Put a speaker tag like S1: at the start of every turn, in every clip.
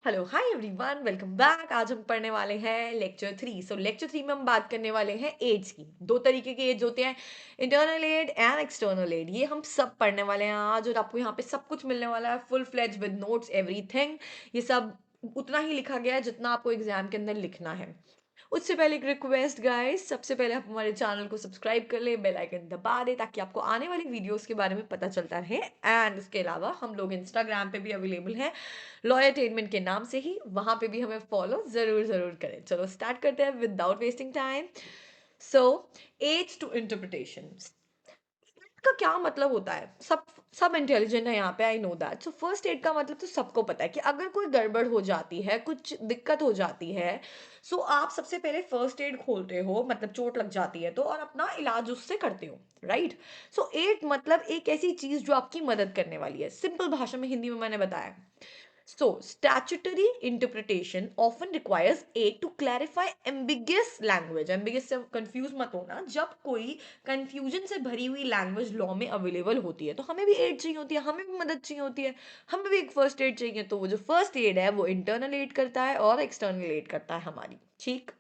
S1: Hello hi everyone, welcome back. आज हम पढ़ने वाले हैं लेक्चर 3। लेक्चर 3 में हम बात करने वाले हैं एड्स की। दो तरीके के एड्स होते हैं, internal aid and external aid. ये हम सब पढ़ने वाले हैं आज, और आपको यहाँ पे सब कुछ मिलने वाला है, full fledge with notes everything. ये सब उतना ही लिखा गया है जितना आपको एग्जाम के अंदर लिखना है। उससे पहले एक रिक्वेस्ट गाइस, सबसे पहले आप हमारे चैनल को सब्सक्राइब कर ले, बेल आइकन दबा दे, ताकि आपको आने वाली वीडियोस के बारे में पता चलता रहे। एंड इसके अलावा हम लोग इंस्टाग्राम पे भी अवेलेबल हैं, लॉयरटेनमेंट के नाम से ही। वहां पे भी हमें फॉलो जरूर जरूर करें। चलो स्टार्ट करते हैं without wasting time. So as to interpretation का क्या मतलब होता है? सब सब इंटेलिजेंट है यहाँ पे, I know that. So first aid का मतलब तो सबको पता है कि अगर कोई गड़बड़ हो जाती है, कुछ दिक्कत हो जाती है, सो आप सबसे पहले फर्स्ट एड खोलते हो, मतलब चोट लग जाती है तो, और अपना इलाज उससे करते हो, राइट। सो एड मतलब एक ऐसी चीज जो आपकी मदद करने वाली है। सिंपल भाषा में हिंदी में मैंने बताया। So, statutory interpretation often requires aid to clarify ambiguous language. Ambiguous से confuse मत होना। जब कोई confusion से भरी हुई language law में available होती है तो हमें भी aid चाहिए होती है, हमें भी मदद चाहिए होती है, हमें भी एक first aid चाहिए। तो वो जो first aid है वो internal aid करता है और external aid करता है हमारी, ठीक।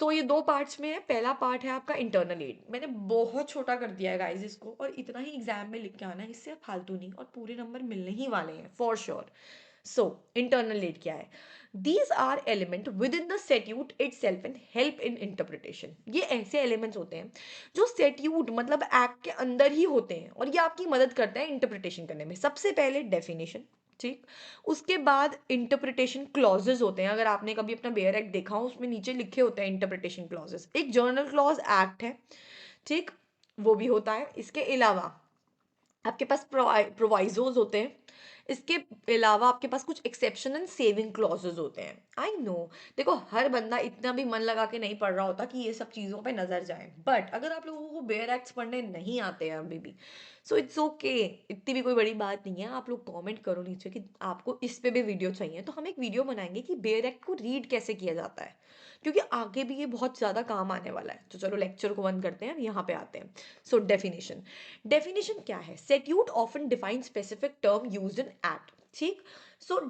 S1: ये दो पार्ट्स में है। पहला पार्ट है आपका इंटरनल एड। मैंने बहुत छोटा कर दिया है गाइस इसको, और इतना ही एग्जाम में लिख के आना है, इससे फालतू नहीं, और पूरे नंबर मिलने ही वाले हैं फॉर श्योर। इंटरनल एड क्या है? These are element within the statute itself and help in interpretation. ये ऐसे एलिमेंट्स होते हैं जो सेट्यूट मतलब एक्ट के अंदर ही होते हैं, और ये आपकी मदद करते हैं इंटरप्रिटेशन करने में। सबसे पहले डेफिनेशन, ठीक। उसके बाद इंटरप्रिटेशन क्लॉजेज होते हैं। अगर आपने कभी अपना बेयर एक्ट देखा हो, उसमें नीचे लिखे होते हैं इंटरप्रिटेशन क्लॉजेस। एक जर्नल क्लॉज एक्ट है, ठीक, वो भी होता है। इसके अलावा आपके पास प्रोवाइजोज होते हैं। इसके अलावा आपके पास कुछ एक्सेप्शन एंड सेविंग क्लॉजेज होते हैं। आई नो, देखो हर बंदा इतना भी मन लगा के नहीं पढ़ रहा होता कि ये सब चीज़ों पे नजर जाए, बट अगर आप लोगों को बेयर एक्ट्स पढ़ने नहीं आते हैं अभी भी, सो इट्स ओके। इतनी भी कोई बड़ी बात नहीं है। आप लोग कमेंट करो नीचे कि आपको इस पे भी वीडियो चाहिए, तो हम एक वीडियो बनाएंगे कि बेयर एक्ट को रीड कैसे किया जाता है, क्योंकि आगे भी ये बहुत ज़्यादा काम आने वाला है। तो चलो लेक्चर को बंद करते हैं, यहाँ पे आते हैं। डेफिनेशन। डेफिनेशन क्या है? Statute often define specific term used in act, ठीक।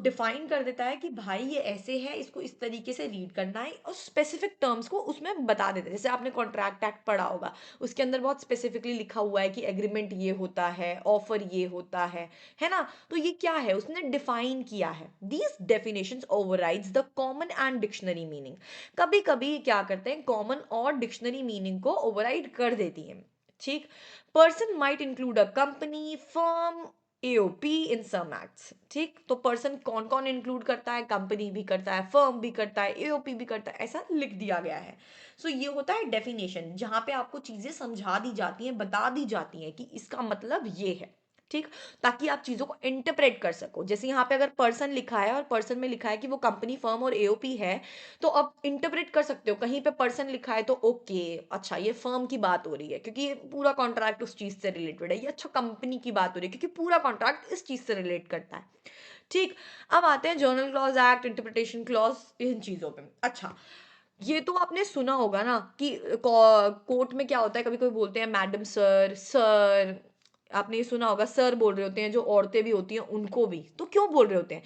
S1: डिफाइन कर देता है कि भाई ये ऐसे है, इसको इस तरीके से रीड करना है, और स्पेसिफिक टर्म्स को उसमें बता देते हैं। जैसे आपने कॉन्ट्रैक्ट एक्ट पढ़ा होगा, उसके अंदर बहुत स्पेसिफिकली लिखा हुआ है कि एग्रीमेंट ये होता है, ऑफर ये होता है ना। तो ये क्या है, उसने डिफाइन किया है। These definitions overrides the common and dictionary meaning. कभी कभी क्या करते हैं, कॉमन और डिक्शनरी मीनिंग को ओवरराइड कर देती है, ठीक। Person might include a company, firm, AOP in some acts, ठीक। तो पर्सन कौन कौन इंक्लूड करता है? कंपनी भी करता है, फर्म भी करता है, एओपी भी करता है, ऐसा लिख दिया गया है। ये होता है डेफिनेशन, जहां पे आपको चीजें समझा दी जाती हैं, बता दी जाती हैं कि इसका मतलब ये है, ठीक। ताकि आप चीजों को इंटरप्रेट कर सको। जैसे यहाँ पे अगर पर्सन लिखा है और पर्सन में लिखा है कि वो कंपनी, फर्म और एओपी है, तो अब इंटरप्रेट कर सकते हो। कहीं पे पर्सन लिखा है तो ओके, अच्छा ये फर्म की बात हो रही है क्योंकि ये पूरा कॉन्ट्रैक्ट उस चीज से रिलेटेड है। ये अच्छा कंपनी की बात हो रही है क्योंकि पूरा कॉन्ट्रैक्ट इस चीज से रिलेट करता है, ठीक। अब आते हैं general clause, act, interpretation clause, इन चीजों पे। अच्छा, ये तो आपने सुना होगा ना कि कोर्ट में क्या होता है, कभी कोई बोलते हैं मैडम, सर, सर। आपने ये सुना होगा, सर बोल रहे होते हैं, जो औरतें भी होती हैं उनको भी। तो क्यों बोल रहे होते हैं?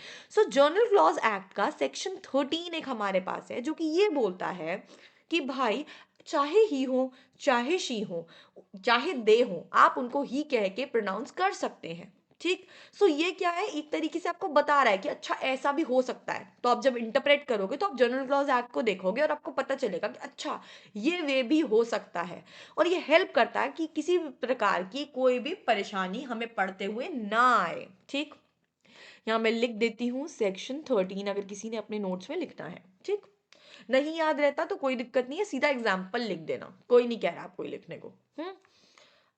S1: जर्नल क्लॉज एक्ट का सेक्शन 13 एक हमारे पास है, जो कि ये बोलता है कि भाई, चाहे ही हो, चाहे शी हो, चाहे दे हो, आप उनको ही कह के प्रोनाउंस कर सकते हैं, ठीक। ये क्या है, एक तरीके से आपको बता रहा है कि अच्छा ऐसा भी हो सकता है। तो आप जब इंटरप्रेट करोगे तो आप जनरल क्लॉज एक्ट को देखोगे और आपको पता चलेगा कि अच्छा ये वे भी हो सकता है। और ये हेल्प करता है कि किसी भी प्रकार की कोई भी परेशानी हमें पढ़ते हुए ना आए, ठीक। यहाँ मैं लिख देती हूँ सेक्शन 13, अगर किसी ने अपने नोट्स में लिखना है, ठीक। नहीं याद रहता तो कोई दिक्कत नहीं है, सीधा एग्जाम्पल लिख देना, कोई नहीं कह रहा आपको लिखने को।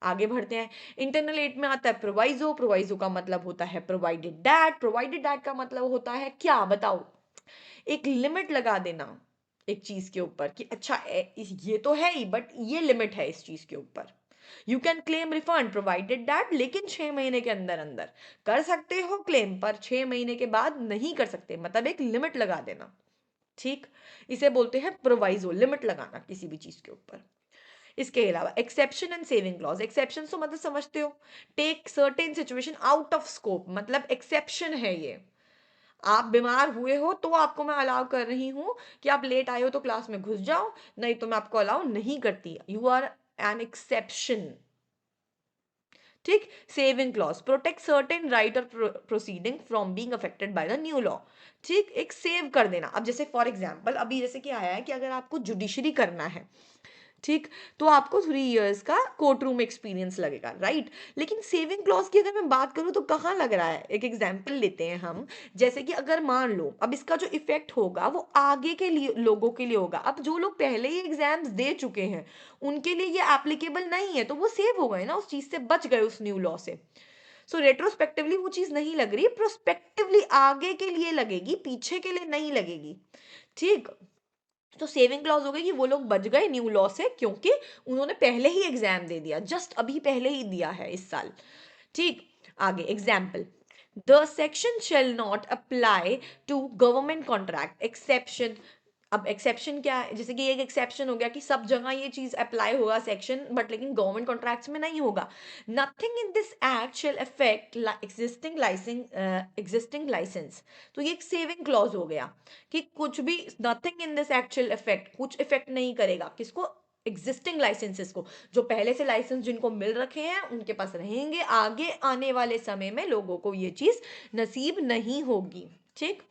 S1: आगे बढ़ते हैं। इंटरनल एड में आता है प्रोवाइजो। प्रोवाइजो का मतलब होता है प्रोवाइडेड दैट। प्रोवाइडेड दैट का मतलब होता है क्या, बताओ? एक लिमिट लगा देना एक चीज के ऊपर कि अच्छा ये तो है ही, बट ये लिमिट है इस चीज के ऊपर। You can claim refund provided that, लेकिन 6 महीने के अंदर अंदर कर सकते हो क्लेम, पर 6 महीने के बाद नहीं कर सकते, मतलब एक लिमिट लगा देना, ठीक। इसे बोलते हैं प्रोवाइजो, लिमिट लगाना किसी भी चीज के ऊपर। इसके अलावा exception and saving clause. Exception तो मतलब समझते हो, take certain situation out of scope, मतलब एक्सेप्शन है ये। आप बीमार हुए हो तो आपको मैं अलाउ कर रही हूँ कि आप लेट आए हो तो क्लास में घुस जाओ, नहीं तो मैं आपको अलाउ नहीं करती। You are an exception. ठीक। Saving clause protect certain right और proceeding from being affected by the new law. ठीक, एक सेव कर देना। अब जैसे फॉर एग्जांपल अभी जैसे कि आया है कि अगर आपको जुडिशरी करना है, ठीक, तो आपको 3 इयर्स का कोर्ट रूम एक्सपीरियंस लगेगा, राइट। लेकिन सेविंग क्लॉज की अगर मैं बात करूं तो कहाँ लग रहा है, एक एग्जांपल लेते हैं हम। जैसे कि अगर मान लो अब इसका जो इफेक्ट होगा वो आगे के लिए लोगों के लिए होगा। अब जो लोग पहले ही एग्जाम्स दे चुके हैं उनके लिए ये एप्लीकेबल नहीं है, तो वो सेव हो गए ना, उस चीज से बच गए उस न्यू लॉ से। सो रेट्रोस्पेक्टिवली वो चीज नहीं लग रही, प्रोस्पेक्टिवली आगे के लिए लगेगी, पीछे के लिए नहीं लगेगी। ठीक। तो सेविंग क्लॉज हो गई कि वो लोग बच गए न्यू लॉ से, क्योंकि उन्होंने पहले ही एग्जाम दे दिया, जस्ट अभी पहले ही दिया है इस साल। ठीक। आगे example, the section shall not apply to government contract exception. अब एक्सेप्शन क्या है, जैसे कि एक एक्सेप्शन हो गया कि सब जगह ये चीज अप्लाई होगा सेक्शन, बट लेकिन गवर्नमेंट कॉन्ट्रैक्ट्स में नहीं होगा। Nothing in this act shall affect existing licence. तो ये एक सेविंग क्लॉज हो गया कि कुछ भी, nothing in this actual effect, कुछ इफेक्ट नहीं करेगा किसको, एग्जिस्टिंग लाइसेंसेस को। जो पहले से लाइसेंस जिनको मिल रखे हैं उनके पास रहेंगे, आगे आने वाले समय में लोगों को ये चीज नसीब नहीं होगी। ठीक।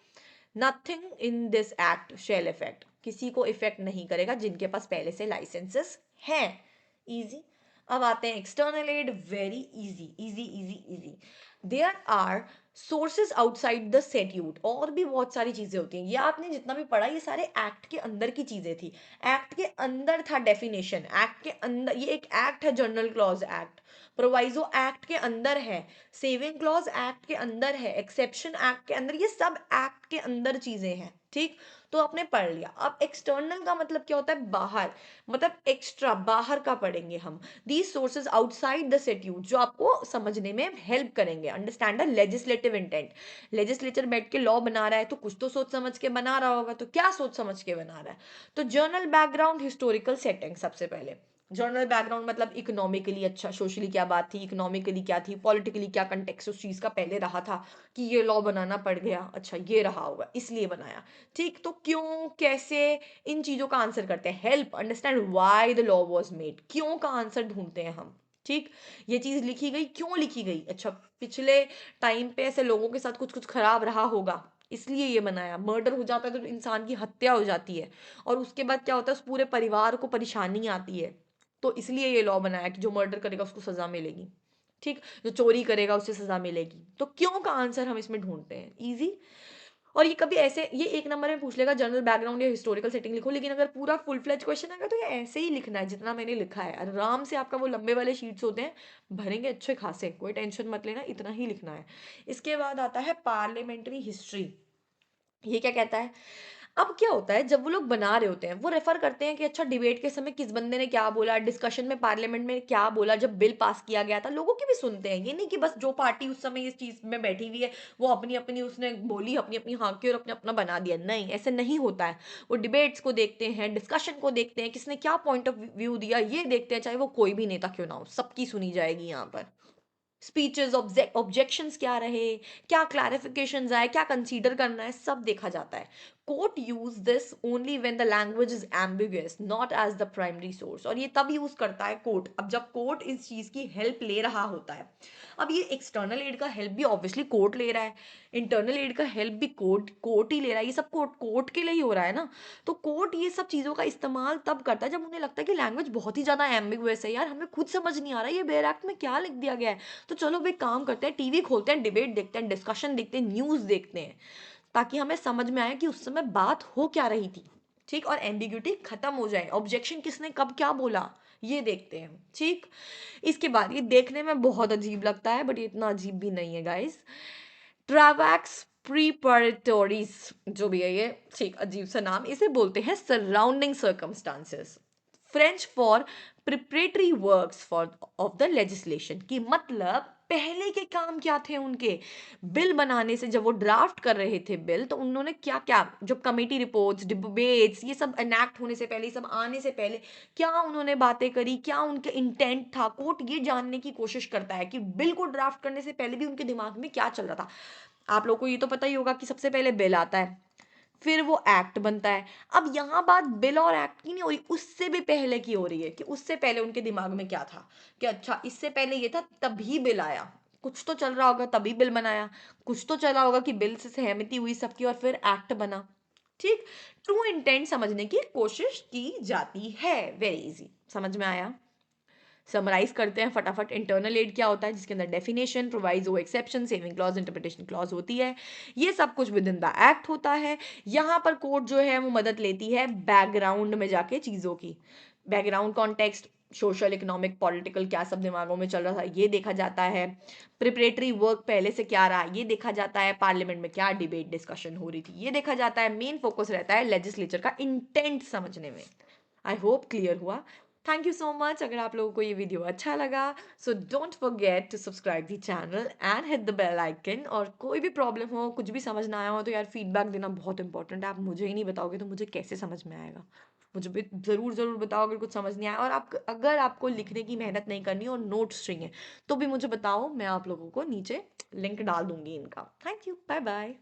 S1: Nothing in this act shell effect, किसी को इफेक्ट नहीं करेगा जिनके पास पहले से लाइसेंसेस हैं। इजी। अब आते हैं external aid, very easy easy easy easy. There are sources outside the statute, और भी बहुत सारी चीजें होती हैं, ये आपने जितना भी पढ़ा ये सारे एक्ट के अंदर की चीजें थी। एक्ट के अंदर था डेफिनेशन, एक्ट के अंदर, ये एक एक्ट है general clause act, proviso act के अंदर है, सेविंग क्लॉज एक्ट के अंदर है, एक्सेप्शन एक्ट के अंदर, ये सब एक्ट के अंदर चीजें हैं। ठीक। तो आपने पढ़ लिया। अब एक्सटर्नल का मतलब क्या होता है, बाहर, मतलब एक्स्ट्रा, बाहर का पढ़ेंगे हम। दीज सोर्सेज आउटसाइड द सेट्यूट, जो आपको समझने में हेल्प करेंगे, understand the legislative intent. Legislature बैठ के लॉ बना रहा है तो कुछ तो सोच समझ के बना रहा होगा, तो क्या सोच समझ के बना रहा है। तो जर्नल बैकग्राउंड, हिस्टोरिकल सेटिंग, सबसे पहले जर्नल बैकग्राउंड मतलब इकोनॉमिकली, अच्छा सोशली क्या बात थी, इकोनॉमिकली क्या थी, पॉलिटिकली क्या कंटेक्स्ट उस चीज का पहले रहा था कि ये लॉ बनाना पड़ गया, अच्छा ये रहा होगा इसलिए बनाया। ठीक। तो क्यों, कैसे, इन चीजों का आंसर करते हैं, help understand why the law was made, क्यों का आंसर ढूंढते हैं हम। ठीक। ये चीज लिखी गई, क्यों लिखी गई, अच्छा पिछले टाइम पे ऐसे लोगों के साथ कुछ कुछ खराब रहा होगा इसलिए ये बनाया, मर्डर हो जाता है तो इंसान की हत्या हो जाती है, और उसके बाद क्या होता है, उस पूरे परिवार को परेशानी आती है, तो इसलिए ये लॉ बनाया कि जो मर्डर करेगा उसको सजा मिलेगी। ठीक। जो चोरी करेगा उसे सजा मिलेगी। तो क्यों का आंसर हम इसमें ढूंढते हैं, इजी। और ये कभी ऐसे, ये एक नंबर में पूछ लेगा जनरल बैकग्राउंड या हिस्टोरिकल सेटिंग लिखो, लेकिन अगर पूरा फुल फ्लेज क्वेश्चन आएगा तो ये ऐसे ही लिखना है जितना मैंने लिखा है, आराम से आपका वो लंबे वाले शीट्स होते हैं भरेंगे अच्छे खासे, कोई टेंशन मत लेना, इतना ही लिखना है। इसके बाद आता है पार्लियामेंट्री हिस्ट्री। ये क्या कहता है, अब क्या होता है जब वो लोग बना रहे होते हैं वो रेफर करते हैं कि अच्छा डिबेट के समय किस बंदे ने क्या बोला, डिस्कशन में पार्लियामेंट में क्या बोला, जब बिल पास किया गया था, लोगों की भी सुनते हैं, ये नहीं कि बस जो पार्टी उस समय इस चीज में बैठी हुई है वो अपनी अपनी उसने बोली, अपनी अपनी हाँ की और अपने अपना बना दिया, नहीं ऐसे नहीं होता है। वो डिबेट्स को देखते हैं, डिस्कशन को देखते हैं, किसने क्या पॉइंट ऑफ व्यू दिया ये देखते हैं, चाहे वो कोई भी नेता क्यों ना हो, सबकी सुनी जाएगी यहाँ पर। स्पीचेस, ऑब्जेक्शंस क्या रहे, क्या क्लैरिफिकेशंस आए, क्या कंसीडर करना है, सब देखा जाता है। Court use this only when the language is ambiguous not as the primary source, और ये तब यूज करता है कोर्ट, अब जब कोर्ट इस चीज की हेल्प ले रहा होता है। अब ये एक्सटर्नल एड का हेल्प भी ऑब्वियसली कोर्ट ले रहा है, इंटरनल एड का हेल्प भी कोर्ट कोर्ट ही ले रहा है, ये सब कोर्ट कोर्ट के लिए ही हो रहा है ना। तो कोर्ट ये सब चीजों का इस्तेमाल तब करता है जब उन्हें लगता है कि लैंग्वेज बहुत ही ज्यादा एम्बिगुअस है, यार हमें खुद समझ नहीं आ रहा है ये बेयर एक्ट में क्या लिख दिया गया है। तो चलो भाई काम करते हैं, टीवी खोलते हैं, डिबेट देखते हैं, डिस्कशन देखते हैं, न्यूज देखते हैं, ताकि हमें समझ में आए कि उस समय बात हो क्या रही थी। ठीक। और एम्बिग्यूटी खत्म हो जाए, ऑब्जेक्शन किसने कब क्या बोला ये देखते हैं। ठीक। इसके बाद ये देखने में बहुत अजीब लगता है बट ये इतना अजीब भी नहीं है गाइस। ट्रावैक्स प्रीपरेटोरीज, जो भी है ये, ठीक अजीब सा नाम, इसे बोलते हैं surrounding circumstances, French for preparatory works for of the legislation, की मतलब पहले के काम क्या थे उनके, बिल बनाने से जब वो ड्राफ्ट कर रहे थे बिल, तो उन्होंने क्या क्या, जो कमेटी रिपोर्ट्स, डिबेट्स, ये सब एनेक्ट होने से पहले, ये सब आने से पहले क्या उन्होंने बातें करी, क्या उनके इंटेंट था, कोर्ट ये जानने की कोशिश करता है कि बिल को ड्राफ्ट करने से पहले भी उनके दिमाग में क्या चल रहा था। आप लोग को ये तो पता ही होगा कि सबसे पहले बिल आता है, फिर वो एक्ट बनता है। अब यहाँ बात बिल और एक्ट की नहीं हो रही, उससे भी पहले की हो रही है कि उससे पहले उनके दिमाग में क्या था कि अच्छा इससे पहले ये था तभी बिल आया, कुछ तो चल रहा होगा तभी बिल बनाया, कुछ तो चला होगा कि बिल से सहमति हुई सबकी और फिर एक्ट बना। ठीक, ट्रू इंटेंट समझने की कोशिश की जाती है। वेरी इजी, समझ में आया? समराइज करते हैं फटाफट। इंटरनल एड क्या होता है, जिसके अंदर definition, proviso, exception, saving clause, interpretation clause होती है। ये सब कुछ विद इन द एक्ट होता है। यहाँ पर कोर्ट जो है वो मदद लेती है बैकग्राउंड में जाके चीज़ों की। Background context, social, economic, political क्या सब दिमागों में चल रहा था ये देखा जाता है। प्रिपरेटरी वर्क पहले से क्या रहा ये देखा जाता है। पार्लियामेंट में क्या डिबेट डिस्कशन हो रही थी ये देखा जाता है। मेन फोकस रहता है लेजिस्लेचर का इंटेंट समझने में। आई होप क्लियर हुआ। Thank you so much. अगर आप लोगों को ये वीडियो अच्छा लगा, so don't forget to subscribe the channel and hit the bell icon. और कोई भी प्रॉब्लम हो, कुछ भी समझ ना आया हो, तो यार फीडबैक देना बहुत इंपॉर्टेंट है। आप मुझे ही नहीं बताओगे तो मुझे कैसे समझ में आएगा? मुझे भी ज़रूर ज़रूर बताओ अगर कुछ समझ नहीं आया। और आप अगर आपको लिखने की मेहनत नहीं करनी और नोट्स चाहिए तो भी मुझे बताओ, मैं आप लोगों को नीचे लिंक डाल दूंगी इनका। Thank you, bye bye.